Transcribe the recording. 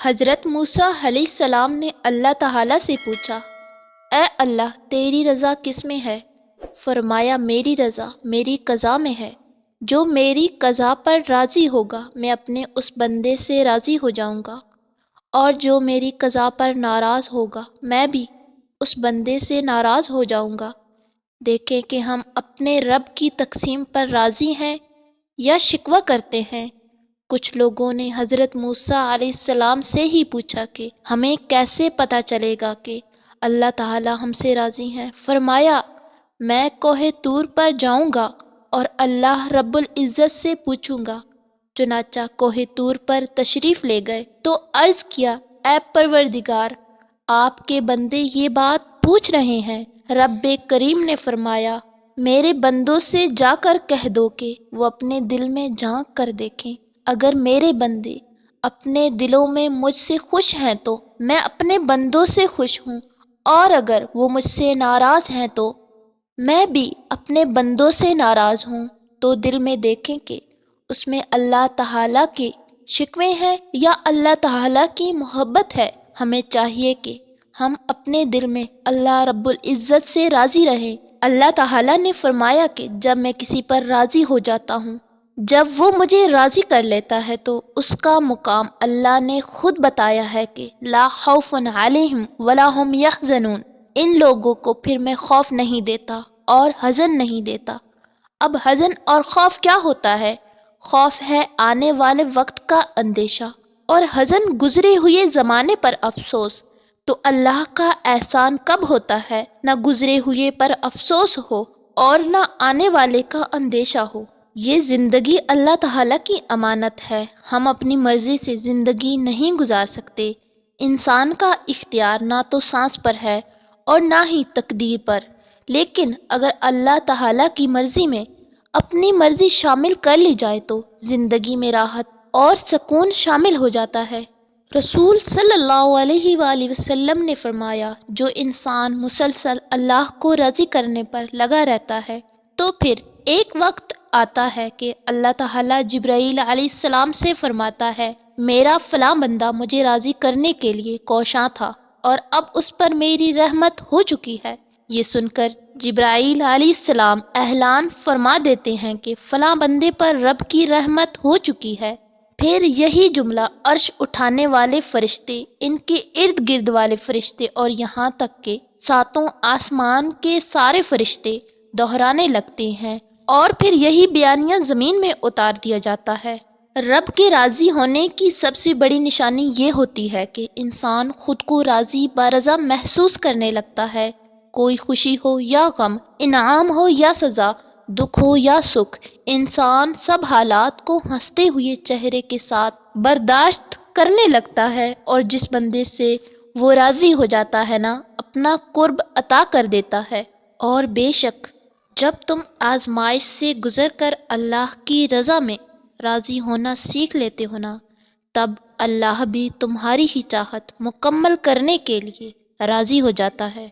حضرت موسیٰ علیہ السلام نے اللہ تعالیٰ سے پوچھا، اے اللہ، تیری رضا کس میں ہے؟ فرمایا، میری رضا میری قضا میں ہے۔ جو میری قضا پر راضی ہوگا میں اپنے اس بندے سے راضی ہو جاؤں گا، اور جو میری قضا پر ناراض ہوگا میں بھی اس بندے سے ناراض ہو جاؤں گا۔ دیکھیں کہ ہم اپنے رب کی تقسیم پر راضی ہیں یا شکوہ کرتے ہیں۔ کچھ لوگوں نے حضرت موسیٰ علیہ السلام سے ہی پوچھا کہ ہمیں کیسے پتہ چلے گا کہ اللہ تعالیٰ ہم سے راضی ہیں؟ فرمایا، میں کوہ طور پر جاؤں گا اور اللہ رب العزت سے پوچھوں گا۔ چنانچہ کوہ طور پر تشریف لے گئے تو عرض کیا، اے پروردگار، آپ کے بندے یہ بات پوچھ رہے ہیں۔ رب کریم نے فرمایا، میرے بندوں سے جا کر کہہ دو کہ وہ اپنے دل میں جھانک کر دیکھیں۔ اگر میرے بندے اپنے دلوں میں مجھ سے خوش ہیں تو میں اپنے بندوں سے خوش ہوں، اور اگر وہ مجھ سے ناراض ہیں تو میں بھی اپنے بندوں سے ناراض ہوں۔ تو دل میں دیکھیں کہ اس میں اللہ تعالیٰ کے شکوے ہیں یا اللہ تعالیٰ کی محبت ہے۔ ہمیں چاہیے کہ ہم اپنے دل میں اللہ رب العزت سے راضی رہیں۔ اللہ تعالیٰ نے فرمایا کہ جب میں کسی پر راضی ہو جاتا ہوں، جب وہ مجھے راضی کر لیتا ہے تو اس کا مقام اللہ نے خود بتایا ہے کہ لا خوف علیہم ولا ہم یحزنون۔ ان لوگوں کو پھر میں خوف نہیں دیتا اور حزن نہیں دیتا۔ اب حزن اور خوف کیا ہوتا ہے؟ خوف ہے آنے والے وقت کا اندیشہ، اور حزن گزرے ہوئے زمانے پر افسوس۔ تو اللہ کا احسان کب ہوتا ہے؟ نہ گزرے ہوئے پر افسوس ہو اور نہ آنے والے کا اندیشہ ہو۔ یہ زندگی اللہ تعالیٰ کی امانت ہے، ہم اپنی مرضی سے زندگی نہیں گزار سکتے۔ انسان کا اختیار نہ تو سانس پر ہے اور نہ ہی تقدیر پر، لیکن اگر اللہ تعالیٰ کی مرضی میں اپنی مرضی شامل کر لی جائے تو زندگی میں راحت اور سکون شامل ہو جاتا ہے۔ رسول صلی اللہ علیہ وآلہ وسلم نے فرمایا، جو انسان مسلسل اللہ کو راضی کرنے پر لگا رہتا ہے تو پھر ایک وقت آتا ہے کہ اللہ تعالیٰ جبرائیل علیہ السلام سے فرماتا ہے، میرا فلاں بندہ مجھے راضی کرنے کے لیے کوشاں تھا اور اب اس پر میری رحمت ہو چکی ہے۔ یہ سن کر جبرائیل علیہ السلام اعلان فرما دیتے ہیں کہ فلاں بندے پر رب کی رحمت ہو چکی ہے۔ پھر یہی جملہ عرش اٹھانے والے فرشتے، ان کے ارد گرد والے فرشتے اور یہاں تک کہ ساتوں آسمان کے سارے فرشتے دہرانے لگتے ہیں، اور پھر یہی بیانیہ زمین میں اتار دیا جاتا ہے۔ رب کے راضی ہونے کی سب سے بڑی نشانی یہ ہوتی ہے کہ انسان خود کو راضی برضا محسوس کرنے لگتا ہے۔ کوئی خوشی ہو یا غم، انعام ہو یا سزا، دکھ ہو یا سکھ، انسان سب حالات کو ہنستے ہوئے چہرے کے ساتھ برداشت کرنے لگتا ہے، اور جس بندے سے وہ راضی ہو جاتا ہے نا، اپنا قرب عطا کر دیتا ہے۔ اور بے شک جب تم آزمائش سے گزر کر اللہ کی رضا میں راضی ہونا سیکھ لیتے ہو نا، تب اللہ بھی تمہاری ہی چاہت مکمل کرنے کے لیے راضی ہو جاتا ہے۔